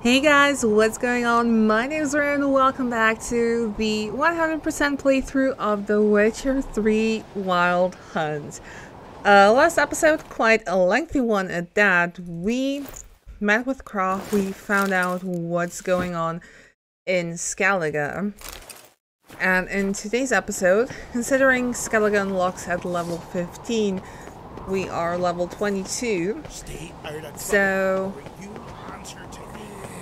Hey guys, what's going on? My name is Ren. Welcome back to the 100% playthrough of The Witcher 3 Wild Hunt. Last episode, quite a lengthy one at that. We met with Croft, we found out what's going on in Skellige. And in today's episode, considering Skellige unlocks at level 15, we are level 22. So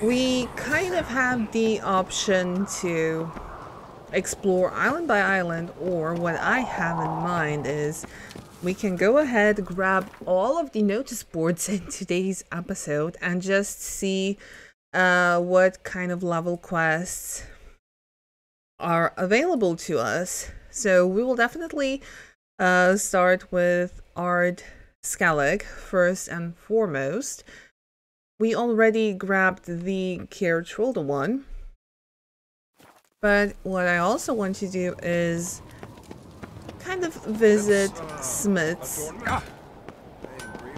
we kind of have the option to explore island by island, or what I have in mind is we can go ahead, grab all of the notice boards in today's episode and just see what kind of level quests are available to us. So we will definitely start with Ard Skellige first and foremost. We already grabbed the Trollda one, but what I also want to do is kind of visit smiths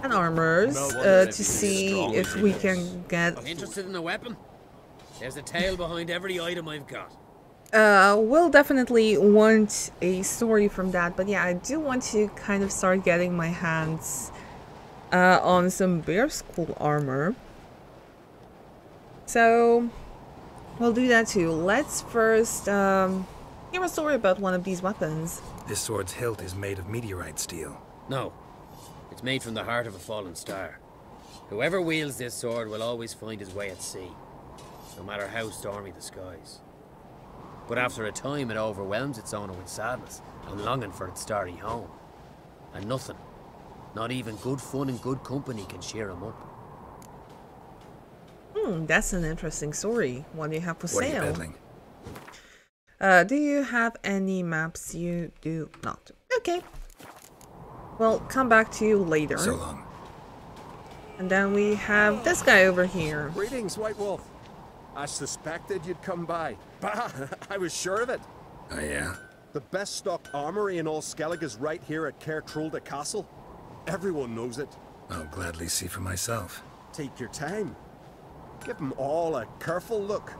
and armors to see if we can get... Interested in a weapon? There's a tale behind every item I've got. We'll definitely want a story from that, but yeah, I do want to kind of start getting my hands on some bear school armor. So we'll do that too. Let's first hear a story about one of these weapons. This sword's hilt is made of meteorite steel. No, it's made from the heart of a fallen star. Whoever wields this sword will always find his way at sea, no matter how stormy the skies. But after a time it overwhelms its owner with sadness and longing for its starry home. And nothing, not even good fun and good company, can cheer him up. That's an interesting story. What do you have for What sale? are you peddling? Do you have any maps? You do not. Okay. Well, come back to you later. So long. And then we have this guy over here. Greetings, White Wolf. I suspected you'd come by. Bah, I was sure of it. Oh yeah? The best stocked armory in all Skellige is right here at Trollda Castle. Everyone knows it. I'll gladly see for myself. Take your time. Give them all a careful look.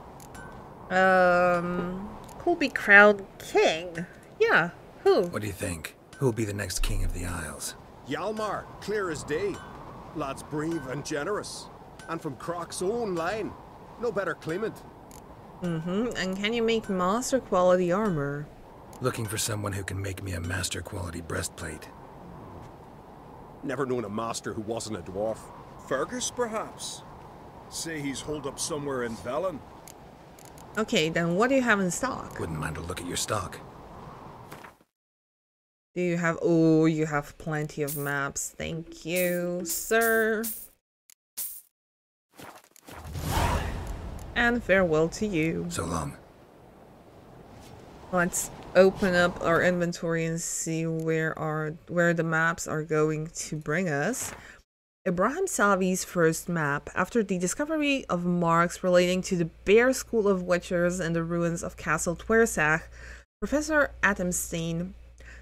Who'll be crowned king? Yeah, who? What do you think? Who'll be the next king of the Isles? Hjalmar, clear as day. Lad's brave and generous. And from Croc's own line. No better claimant. And can you make master quality armor? Looking for someone who can make me a master quality breastplate. Never known a master who wasn't a dwarf. Fergus, perhaps? Say he's holed up somewhere in Velen. Okay, then what do you have in stock? Wouldn't mind a look at your stock. Do you have... Oh, you have plenty of maps. Thank you, sir. And farewell to you. So long. Let's open up our inventory and see where the maps are going to bring us. Ibrahim Salvi's first map. After the discovery of marks relating to the Bear School of Witchers in the ruins of Castle Twersach, Professor Adamstein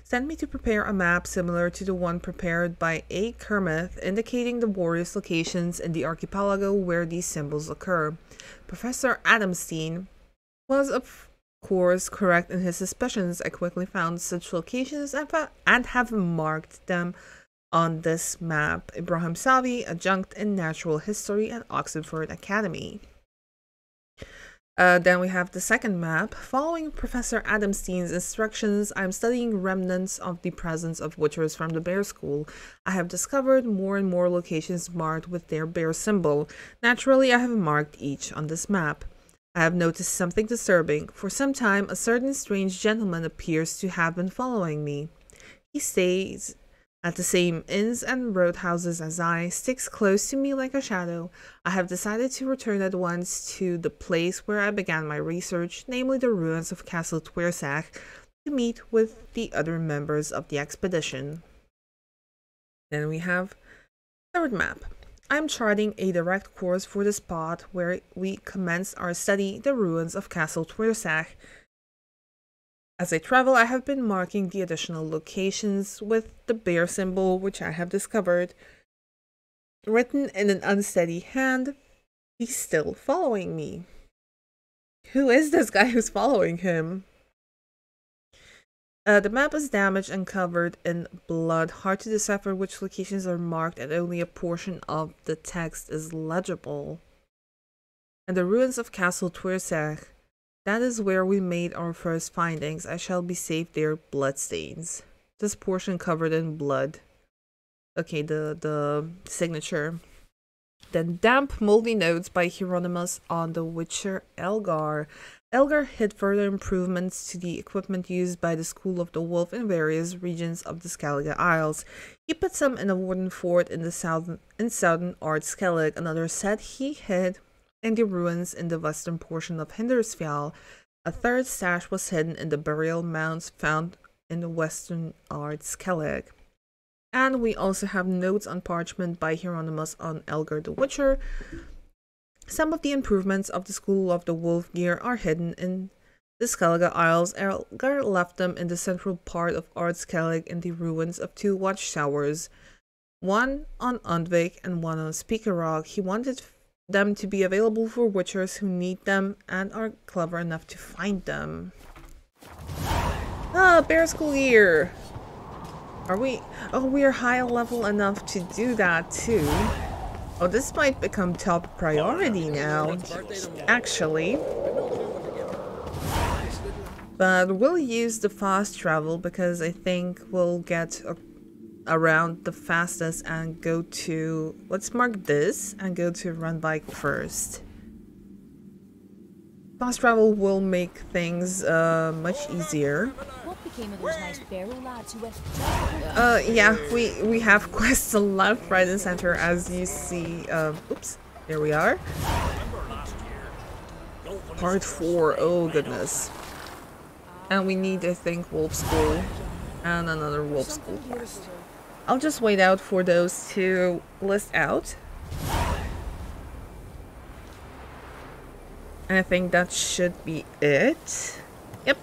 sent me to prepare a map similar to the one prepared by A. Kermith, indicating the various locations in the archipelago where these symbols occur. Professor Adamstein was, of course, correct in his suspicions. I quickly found such locations and have marked them on this map. Ibrahim Salvi, adjunct in Natural History at Oxford Academy. Then we have the second map. Following Professor Adamstein's instructions, I'm studying remnants of the presence of witchers from the bear school. I have discovered more and more locations marked with their bear symbol. Naturally, I have marked each on this map. I have noticed something disturbing. For some time, a certain strange gentleman appears to have been following me. He stays at the same inns and roadhouses as I, sticks close to me like a shadow. I have decided to return at once to the place where I began my research, namely the ruins of Castle Twersach, to meet with the other members of the expedition. Then we have third map. I'm charting a direct course for the spot where we commenced our study, the ruins of Castle Twersach. As I travel, I have been marking the additional locations with the bear symbol, which I have discovered. Written in an unsteady hand, He's still following me. Who is this guy who's following him? The map is damaged and covered in blood. Hard to decipher which locations are marked, and only a portion of the text is legible. And the ruins of Castle Twirsach. That is where we made our first findings. I shall be safe there, bloodstains. This portion covered in blood. Okay, the signature. Then damp, moldy notes by Hieronymus on the Witcher Elgar. Elgar hid further improvements to the equipment used by the School of the Wolf in various regions of the Skellige Isles. He put some in a wooden fort in the southern Ard Skellige. Another set he hid in the ruins in the western portion of Hindersfjall. A third stash was hidden in the burial mounds found in the western Ard Skellige. And we also have notes on parchment by Hieronymus on Elgar the Witcher. Some of the improvements of the School of the Wolf gear are hidden in the Skellige Isles. Elgar left them in the central part of Ard Skellige in the ruins of 2 watchtowers, one on Andvik and one on Speakerrock. He wanted them to be available for witchers who need them and are clever enough to find them. Ah, Bear School gear! Are we? Oh, we are high level enough to do that too. Oh, this might become top priority now, actually. But we'll use the fast travel because I think we'll get around the fastest and go to... Let's mark this and go to Runbike first. Fast travel will make things much easier. What became of those nice Barrow lads who went? Yeah, we have quests left, right, and center, as you see. Oops, there we are. Part 4. Oh goodness. And we need, I think, Wolf School and another Wolf School quest. I'll just wait out for those to list out. And I think that should be it. Yep.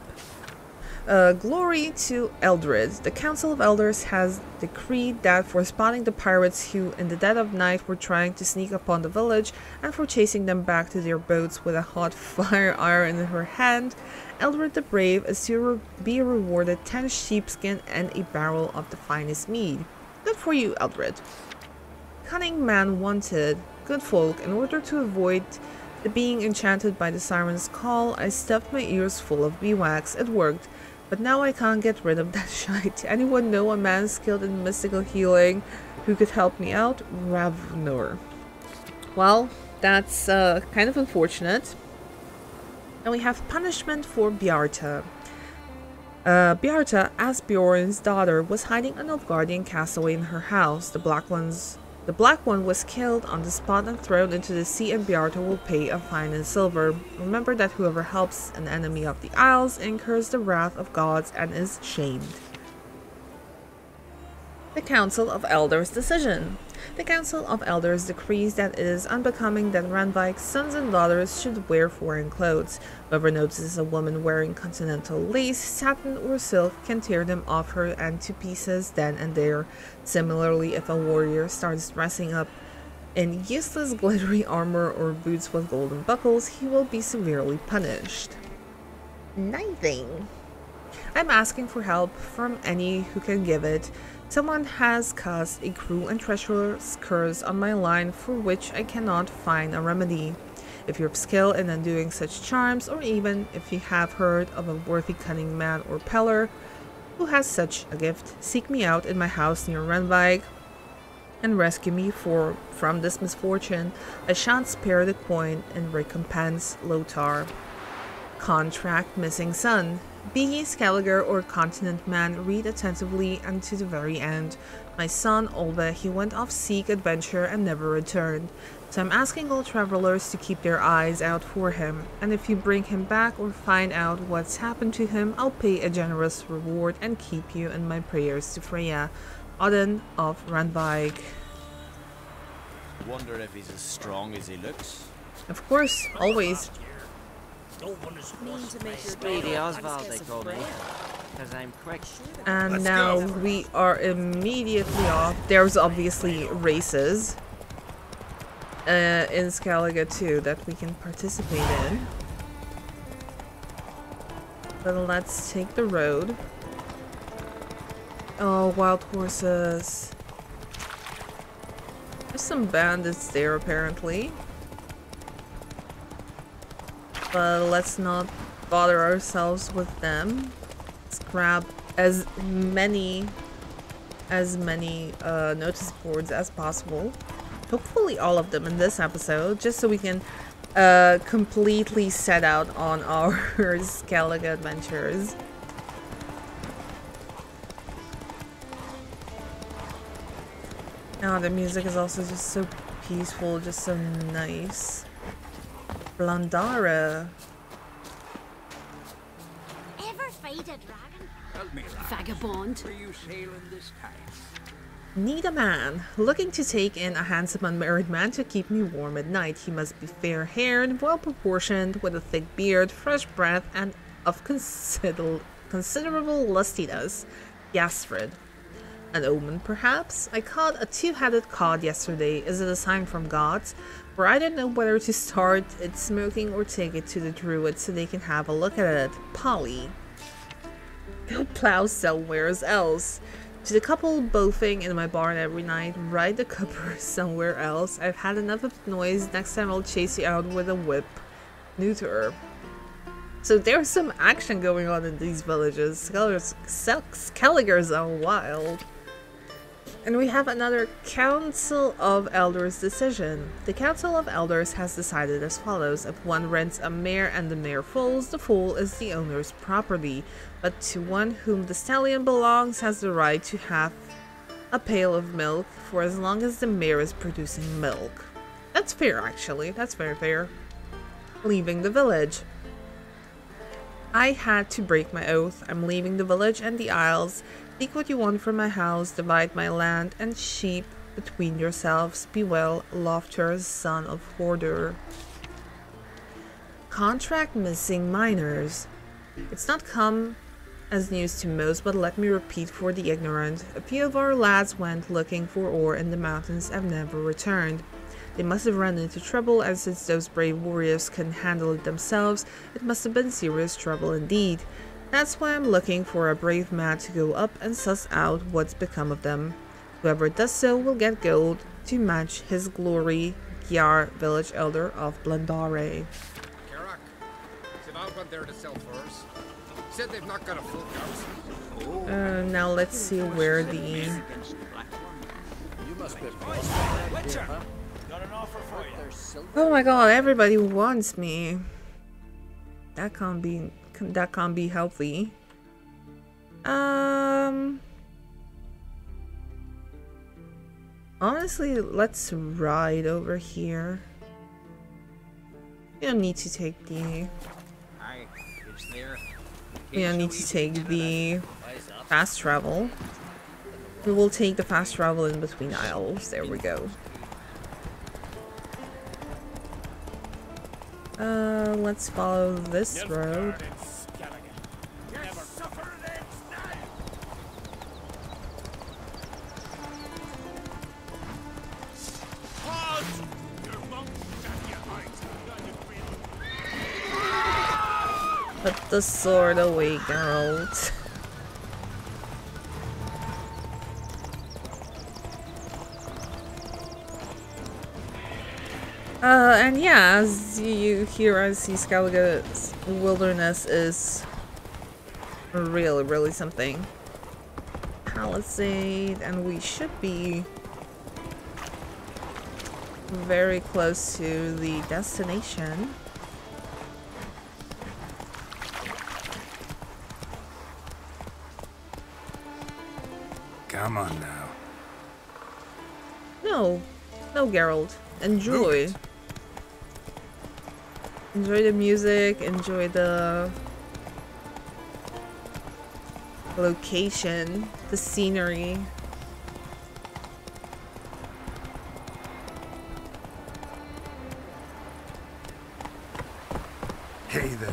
Glory to Eldred. The Council of Elders has decreed that for spotting the pirates who in the dead of night were trying to sneak upon the village and for chasing them back to their boats with a hot fire iron in her hand, Eldred the Brave is to be rewarded 10 sheepskin and a barrel of the finest mead. Good for you, Eldred. Cunning man wanted. Good folk. In order to avoid the being enchanted by the siren's call, I stuffed my ears full of beeswax. It worked, but now I can't get rid of that shite. Anyone know a man skilled in mystical healing who could help me out? Ravnor. Well, that's kind of unfortunate. And we have punishment for Bjarta. Bjarta, Asbjorn's daughter, was hiding a Nilfgaardian castaway in her house. The black one was killed on the spot and thrown into the sea, and Bjarta will pay a fine in silver. Remember that whoever helps an enemy of the Isles incurs the wrath of gods and is shamed. The Council of Elders decision. The Council of Elders decrees that it is unbecoming that Randvik's sons and daughters should wear foreign clothes. Whoever notices a woman wearing continental lace, satin, or silk can tear them off her and to pieces then and there. Similarly, if a warrior starts dressing up in useless glittery armor or boots with golden buckles, he will be severely punished. Nothing. I'm asking for help from any who can give it. Someone has cast a cruel and treacherous curse on my line for which I cannot find a remedy. If you have skill in undoing such charms, or even if you have heard of a worthy cunning man or peller who has such a gift, seek me out in my house near Renvig and rescue me from this misfortune. I shan't spare the coin in recompense. Lothar. Contract missing son. Be ye Skellige or continent man, read attentively and to the very end. My son, Olve, he went off seek adventure and never returned. So I'm asking all travelers to keep their eyes out for him. And if you bring him back or find out what's happened to him, I'll pay a generous reward and keep you in my prayers to Freya. Odin of Randvig. Wonder if he's as strong as he looks. Of course, always. Speedy Oswald, they call me, because I'm quick. And now we are immediately off. There's obviously races. in Skellige too that we can participate in. But let's take the road. Oh, wild horses. There's some bandits there apparently. But let's not bother ourselves with them. Let's grab as many notice boards as possible. Hopefully all of them in this episode, just so we can completely set out on our Skellige adventures. Oh, the music is also just so peaceful, just so nice. Blandara. Ever fight a dragon? Help me, lad. Vagabond. Where you sailing this time? Need a man. Looking to take in a handsome unmarried man to keep me warm at night. He must be fair-haired, well-proportioned, with a thick beard, fresh breath, and of considerable lustiness. Gasfred. An omen, perhaps? I caught a two-headed cod yesterday. Is it a sign from gods? For I don't know whether to start it smoking or take it to the druids so they can have a look at it. Polly. Go plow somewhere else. To the couple bothing in my barn every night, ride the cupper somewhere else. I've had enough of noise. Next time I'll chase you out with a whip. Neuter. So there's some action going on in these villages. Skelligers are wild. And we have another Council of Elders decision. The Council of Elders has decided as follows. If one rents a mare and the mare foals, the foal is the owner's property. But to one whom the stallion belongs has the right to have a pail of milk for as long as the mare is producing milk. That's fair, actually. That's very fair. Leaving the village. I had to break my oath. I'm leaving the village and the isles. Take what you want from my house, divide my land and sheep between yourselves. Be well, Lofter, son of Horder. Contract missing miners. It's not come as news to most, but let me repeat for the ignorant. A few of our lads went looking for ore in the mountains and never returned. They must have run into trouble, and since those brave warriors couldn't handle it themselves, it must have been serious trouble indeed. That's why I'm looking for a brave man to go up and suss out what's become of them. Whoever does so will get gold to match his glory. Gyar, village elder of Blandare. Karak, sit out one there to sell furs. Said they've not got a full house. Now let's see where the... You must be Witcher. Got an offer for you. Oh my god, everybody wants me. That can't be healthy. Honestly, let's ride over here. You don't need to take the... We don't need to take the fast travel. We will take the fast travel in between aisles. There we go. Let's follow this road. Put the sword away, Geralt. And yeah, as you hear, I see Skellige's wilderness is really, really something. Palisade, and we should be very close to the destination. Come on now. No, Geralt. Enjoy. Enjoy the music, enjoy the location, the scenery. Hey there.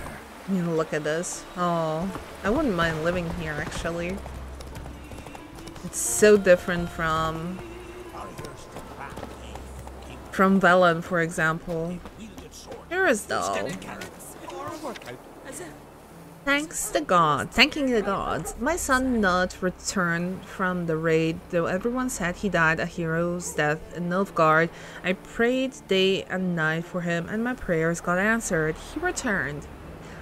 You know, look at this. Oh, I wouldn't mind living here actually. It's so different from from Velen, for example. Irisdal. Thanking the gods. My son Nut returned from the raid, though everyone said he died a hero's death in Nilfgaard. I prayed day and night for him, and my prayers got answered. He returned.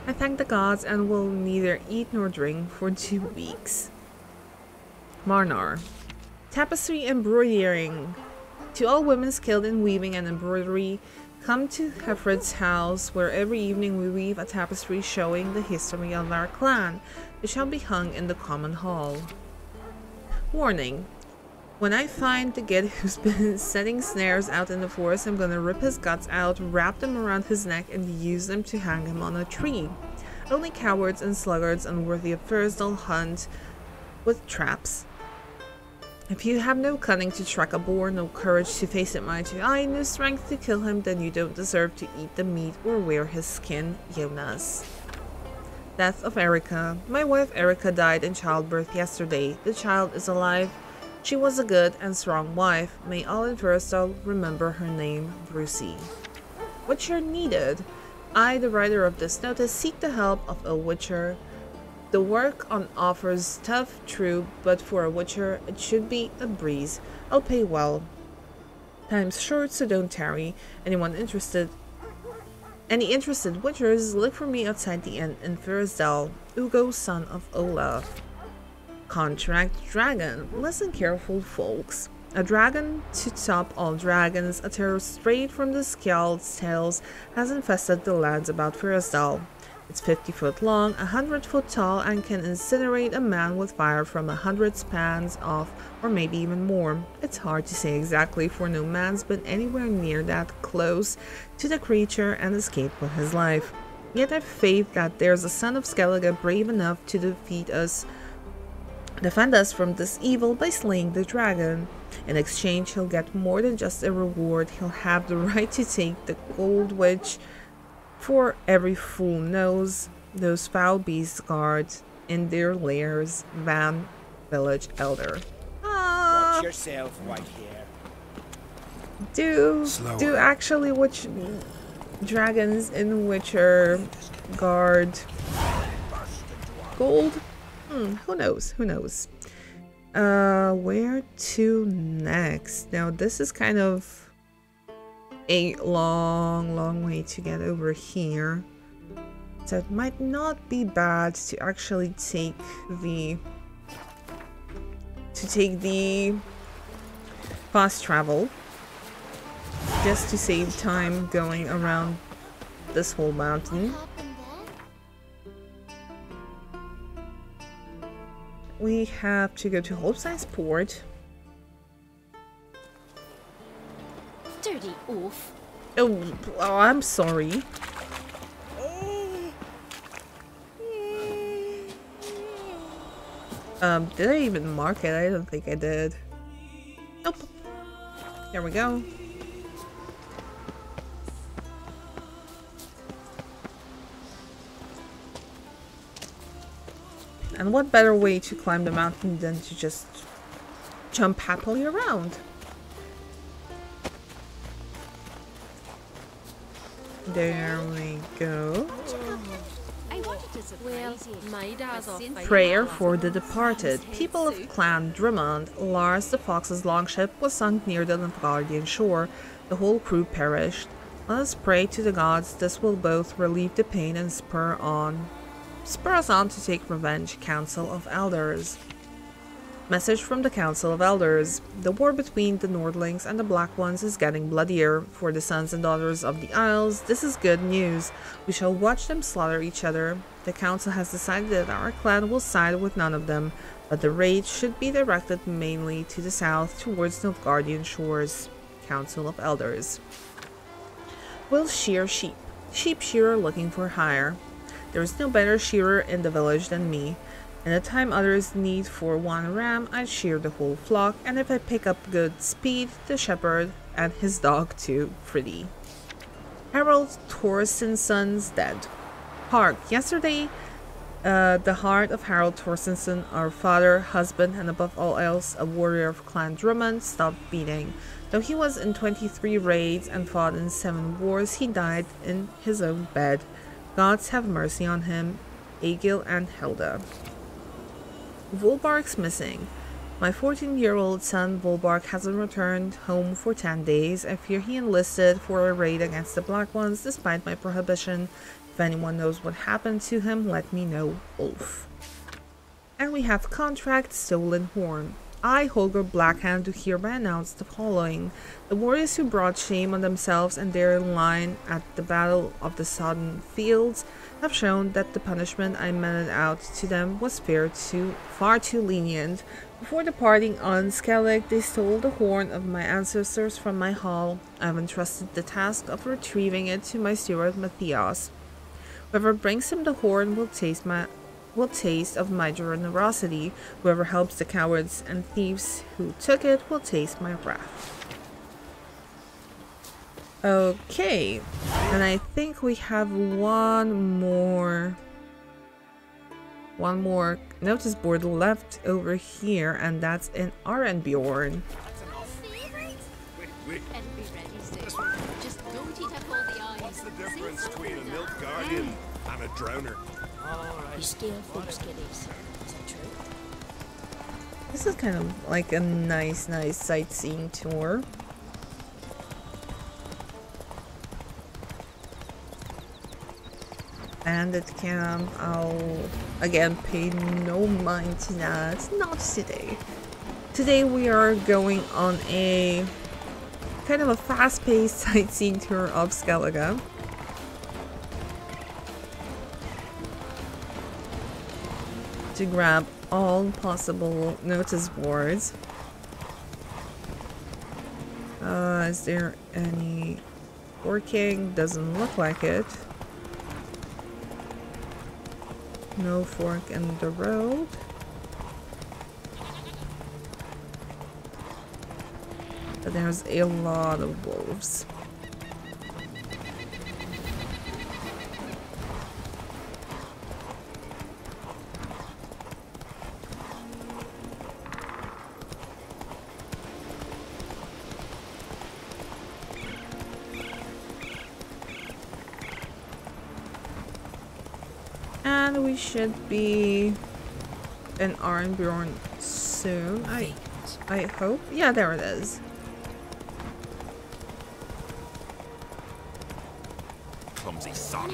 I thank the gods and will neither eat nor drink for 2 weeks. Marnar. Tapestry embroidering. To all women skilled in weaving and embroidery, come to Hefred's house, where every evening we weave a tapestry showing the history of our clan. It shall be hung in the common hall. Warning. When I find the Gid who's been setting snares out in the forest, I'm gonna rip his guts out, wrap them around his neck, and use them to hang him on a tree. Only cowards and sluggards unworthy of Thursdal hunt with traps. If you have no cunning to track a boar, no courage to face it eye to eye, no strength to kill him, then you don't deserve to eat the meat or wear his skin, Jonas. Death of Erica. My wife Erica died in childbirth yesterday. The child is alive. She was a good and strong wife. May all in Thursdal remember her name, Brucey. Witcher needed. I, the writer of this notice, seek the help of a witcher. The work on offers tough, true, but for a witcher, it should be a breeze. I'll pay well. Time's short, so don't tarry. Any interested witchers, look for me outside the inn in Thursdal. Ugo, son of Olaf. Contract dragon. Listen careful, folks. A dragon to top all dragons, a terror straight from the Skjald's tales, has infested the lands about Thursdal. It's 50 foot long, 100 foot tall, and can incinerate a man with fire from 100 spans off, or maybe even more. It's hard to say exactly, for no man's been anywhere near that close to the creature and escaped with his life. Yet I've faith that there's a son of Skellige brave enough to defend us from this evil by slaying the dragon. In exchange, he'll get more than just a reward. He'll have the right to take the gold which, for every fool knows, those foul beasts guard in their lairs. Van, village elder. Watch yourself, white hair. Do actually which dragons in Witcher guard gold? Who knows? Who knows? Where to next? Now this is kind of a long way to get over here, so it might not be bad to actually take the fast travel, just to save time going around this whole mountain. We have to go to Holstein's port. Dirty oaf. Oh, I'm sorry. Did I even mark it? I don't think I did. Nope. There we go. And what better way to climb the mountain than to just jump happily around? There we go. Prayer for the departed. People of Clan Drummond. Lars the Fox's longship was sunk near the Nilfgaardian shore. The whole crew perished. Let us pray to the gods. This will both relieve the pain and spur us on to take revenge. Council of Elders. Message from the Council of Elders. The war between the Nordlings and the Black Ones is getting bloodier. For the sons and daughters of the Isles, this is good news. We shall watch them slaughter each other. The Council has decided that our clan will side with none of them, but the raid should be directed mainly to the south towards Nilfgaardian shores. Council of Elders. Will shear sheep. Sheep shearer looking for hire. There is no better shearer in the village than me. In the time others need for one ram, I shear the whole flock, and if I pick up good speed, the shepherd and his dog too, Friddy. Harold Thorstensson's dead. Hark, yesterday The heart of Harold Torstenson, our father, husband, and above all else, a warrior of Clan Drummond, stopped beating. Though he was in 23 raids and fought in 7 wars, he died in his own bed. Gods have mercy on him. Egil and Hilda. Volbark's missing. My 14-year-old son Volbark hasn't returned home for 10 days. I fear he enlisted for a raid against the Black Ones despite my prohibition. If anyone knows what happened to him, let me know, Ulf. And we have contract stolen horn. I, Holger Blackhand, do hereby announce the following. The warriors who brought shame on themselves and their line at the Battle of the Sodden Fields have shown that the punishment I meted out to them was far too lenient. Before departing on Skellige, they stole the horn of my ancestors from my hall. I have entrusted the task of retrieving it to my steward Matthias. Whoever brings him the horn will taste of my generosity. Whoever helps the cowards and thieves who took it will taste my wrath. Okay, and I think we have one more notice board left over here, and that's in Arenbjorn. What's the difference between a milk guardian and a drowner? You steal folks' kiddies. Is that true? This is kind of like a nice sightseeing tour. Bandit camp. I'll again pay no mind to that. Not today. Today we are going on a kind of a fast-paced sightseeing tour of Skellige. To grab all possible notice boards. Is there any working? Doesn't look like it. No fork in the road. But there's a lot of wolves. And we should be in Arenbjorn soon. I hope. Yeah, there it is. Clumsy son.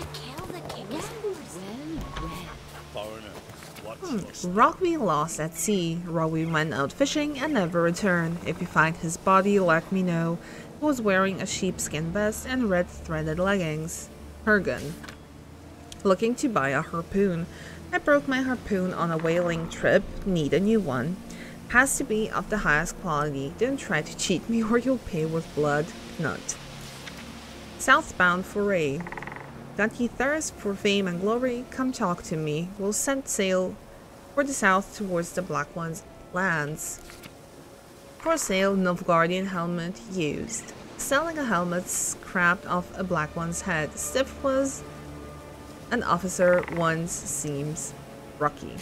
Rogby lost at sea. Rogby went out fishing and never returned. If you find his body, let me know. He was wearing a sheepskin vest and red threaded leggings. Hergen. Looking to buy a harpoon. I broke my harpoon on a whaling trip. Need a new one. Has to be of the highest quality. Don't try to cheat me or you'll pay with blood. Nut. Southbound foray. Got ye thirst for fame and glory? Come talk to me. We'll set sail for the south towards the Black One's lands. For sale, Nilfgaardian helmet used. Selling a helmet scrapped off a Black One's head. Stiff was an officer once, seems rocky.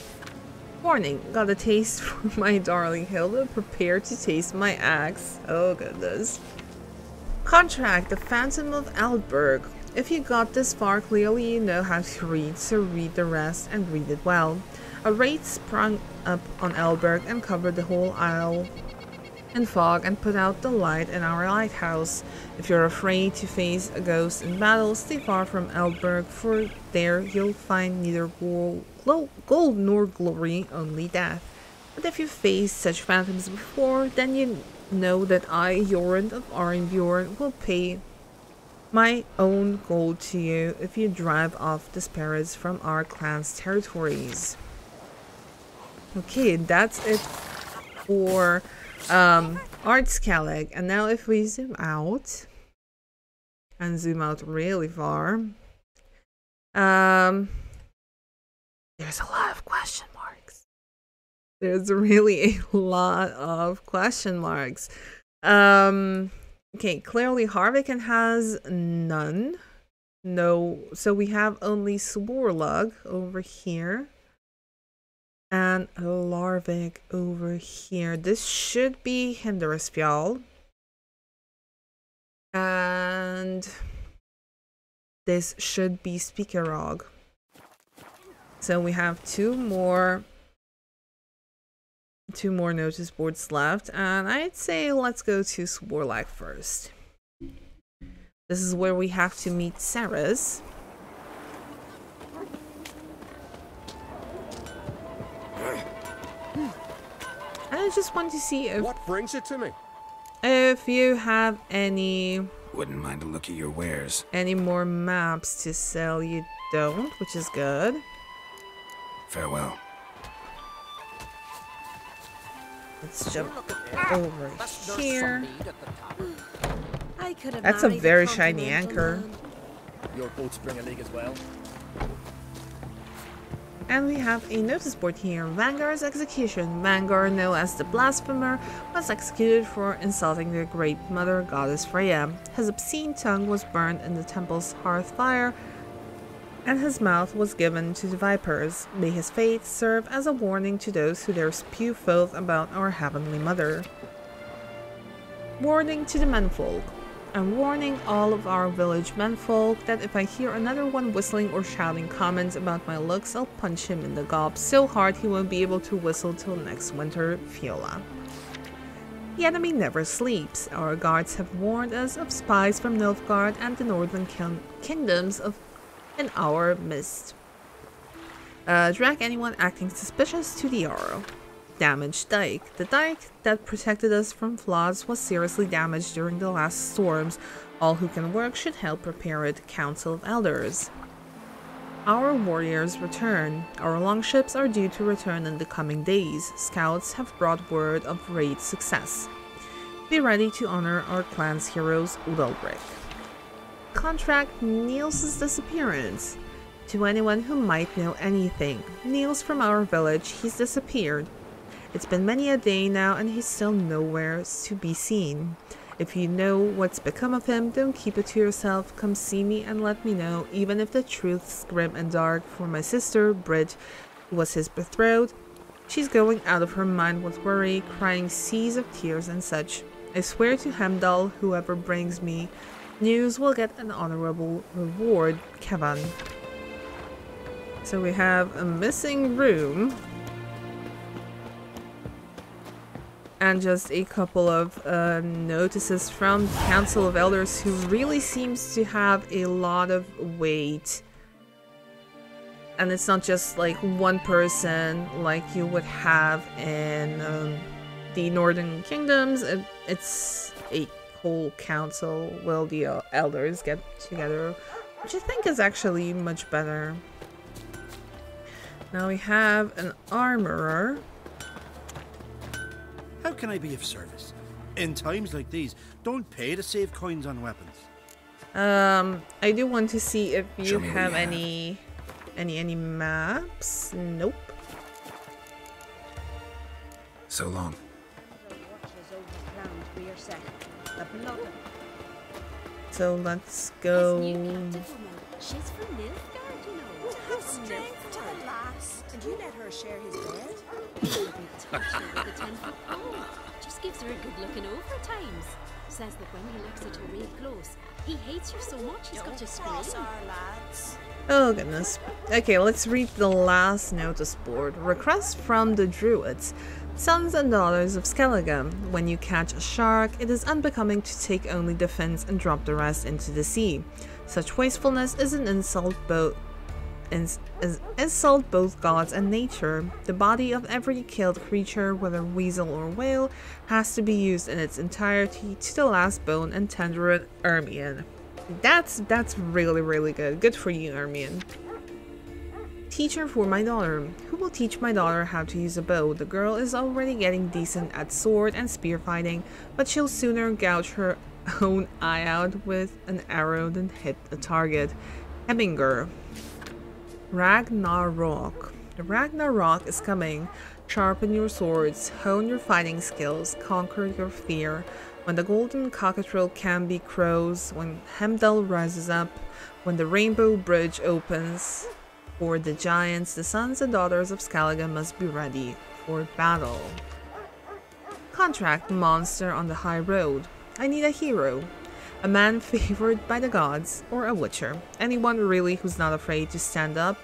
Warning, got a taste for my darling Hilda. Prepare to taste my axe. Oh goodness. Contract, the Phantom of Eldberg. If you got this far, clearly you know how to read, so read the rest and read it well. A raid sprung up on Eldberg and covered the whole isle in fog and put out the light in our lighthouse. If you're afraid to face a ghost in battle, stay far from Eldberg, for there you'll find neither gold nor glory, only death. But if you've faced such phantoms before, then you know that I, Jorund of Arenbjorn, will pay my own gold to you if you drive off the spirits from our clan's territories. Okay, that's it for Skellige. And now if we zoom out and zoom out really far, there's a lot of question marks. There's really a lot of question marks. Okay, clearly Harviken has none. No, so we have only Sworlug over here. And a Larvik over here. This should be Hinderspjall. And this should be Spikerog. So we have two more notice boards left, and I'd say let's go to Swarlag first. This is where we have to meet Ceres. And I just want to see if What brings you to me? if you have any Wouldn't mind a look at your wares. more maps to sell. You don't, which is good. Farewell. Let's jump over here. I could have That's a married very shiny continental anchor. man. Your boats bring a league as well. And we have a notice board here. Vanguard's execution. Vanguard, known as the Blasphemer, was executed for insulting the Great Mother Goddess Freya. His obscene tongue was burned in the temple's hearth fire, and his mouth was given to the vipers. May his fate serve as a warning to those who dare spew filth about our Heavenly Mother. Warning to the menfolk. I'm warning all of our village menfolk that if I hear another one whistling or shouting comments about my looks, I'll punch him in the gob so hard he won't be able to whistle till next winter, Fiola. The enemy never sleeps. Our guards have warned us of spies from Nilfgaard and the northern kingdoms in our midst. Drag anyone acting suspicious to the Arrow. Damaged dike. The dike that protected us from floods was seriously damaged during the last storms. All who can work should help repair it. Council of Elders. Our warriors return. Our longships are due to return in the coming days. Scouts have brought word of raid success. Be ready to honor our clan's heroes, Udalbrick. Contract Niels' disappearance. To anyone who might know anything, Niels from our village, he's disappeared. It's been many a day now and he's still nowhere to be seen. If you know what's become of him, don't keep it to yourself. Come see me and let me know, even if the truth's grim and dark. For my sister, Brit, who was his betrothed, she's going out of her mind with worry, crying seas of tears and such. I swear to Hemdall, whoever brings me news will get an honorable reward, Kevin. So we have a missing room. And just a couple of notices from the Council of Elders, who really seems to have a lot of weight. And it's not just like one person like you would have in the Northern Kingdoms. It's a whole council. Will the elders get together, which I think is actually much better. Now we have an armorer. How can I be of service? In times like these, don't pay to save coins on weapons. I do want to see if you have what any maps. Nope. So long. So let's go. She's from Nilfgaard, you know. To have strength to the lass, and you let her share his bed? Just gives her a good looking over at times. Says that when he looks at her real close, he hates her so much he's got to scream. Our lads. Oh goodness. Okay, let's read the last notice board. Request from the Druids. Sons and daughters of Skellige. When you catch a shark, it is unbecoming to take only the fins and drop the rest into the sea. Such wastefulness is an insult both gods and nature. The body of every killed creature, whether weasel or whale, has to be used in its entirety to the last bone and tender it, Ermion. That's really, really good. Good for you, Ermion. Teacher for my daughter. Who will teach my daughter how to use a bow? The girl is already getting decent at sword and spear fighting, but she'll sooner gouge her own eye out with an arrow than hit a target. Hemminger. Ragnarok. The Ragnarok is coming. Sharpen your swords, hone your fighting skills, conquer your fear. When the golden cockatrill canby crows, when Hemdall rises up, when the rainbow bridge opens, For the giants, the sons and daughters of Skellige must be ready for battle. Contract monster on the high road. I need a hero. A man favored by the gods, or a witcher. Anyone really who's not afraid to stand up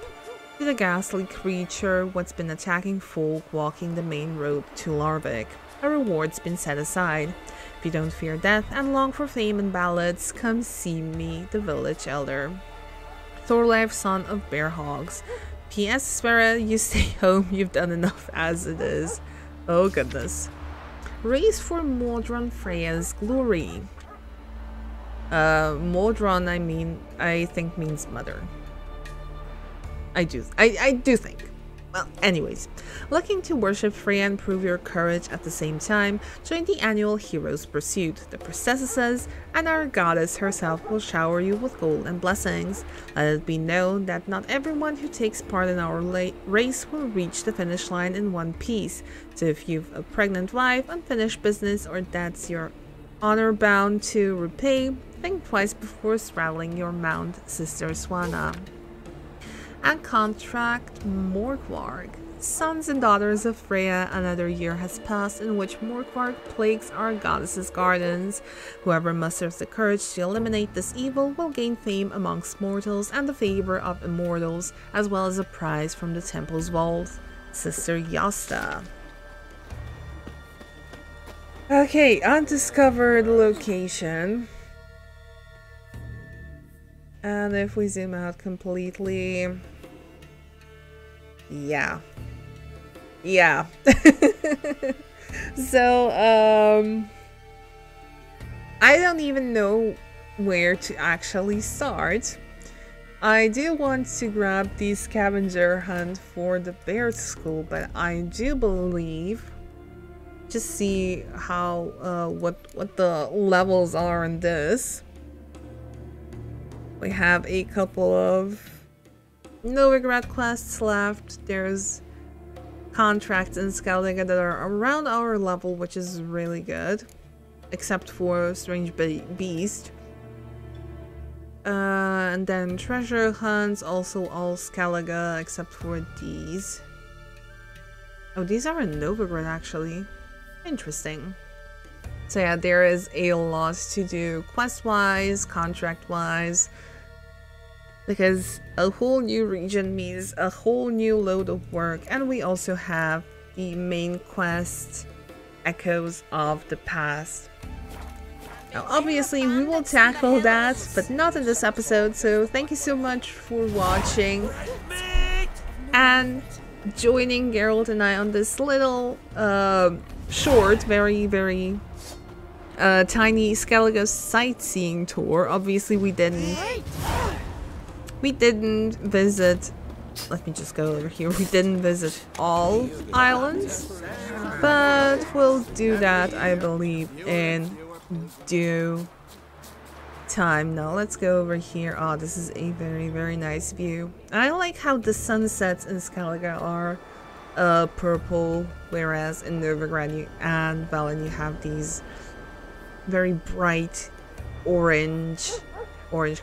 to the ghastly creature what's been attacking folk walking the main road to Larvik. A reward's been set aside. If you don't fear death and long for fame and ballads, come see me, the village elder. Thorleif, son of bear hogs. P.S. Sverre, you stay home, you've done enough as it is. Oh goodness. Race for Modron Freya's glory. Modron, I think means mother. I do think. Well, anyways, looking to worship Freya and prove your courage at the same time, join the annual Heroes Pursuit. The priestesses and our goddess herself will shower you with gold and blessings. Let it be known that not everyone who takes part in our race will reach the finish line in one piece. So if you've a pregnant wife, unfinished business, or debts you're honor bound to repay, think twice before straddling your mount, Sister Swana. And contract Morkvarg. Sons and daughters of Freya, another year has passed in which Morkvarg plagues our goddess's gardens. Whoever musters the courage to eliminate this evil will gain fame amongst mortals and the favor of immortals, as well as a prize from the temple's vault. Sister Yasta. Okay, undiscovered location. And if we zoom out completely... Yeah. So, I don't even know where to actually start. I do want to grab the scavenger hunt for the bear school, but I do believe, just see how, what the levels are in this. We have a couple of Novigrad quests left. There's contracts in Skellige that are around our level, which is really good. Except for Strange Beast. And then treasure hunts, also all Skellige except for these. Oh, these are in Novigrad actually. Interesting. So yeah, there is a lot to do quest-wise, contract-wise. Because a whole new region means a whole new load of work, and we also have the main quest, Echoes of the Past. Now obviously we will tackle that, but not in this episode, so thank you so much for watching and joining Geralt and I on this little short, very tiny Skellige sightseeing tour. Obviously we didn't visit, let me just go over here, we didn't visit all islands, but we'll do that, I believe, in due time. Now let's go over here. Oh, this is a very nice view. I like how the sunsets in Skellige are purple, whereas in Novigrad and Velen you have these very bright orange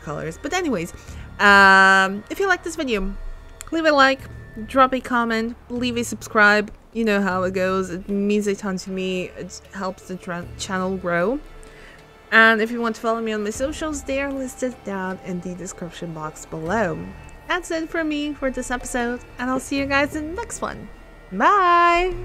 colors. But anyways, if you like this video, leave a like, drop a comment, leave a subscribe. You know how it goes. It means a ton to me. It helps the channel grow. And if you want to follow me on my socials, they are listed down in the description box below. That's it for me for this episode, and I'll see you guys in the next one. Bye!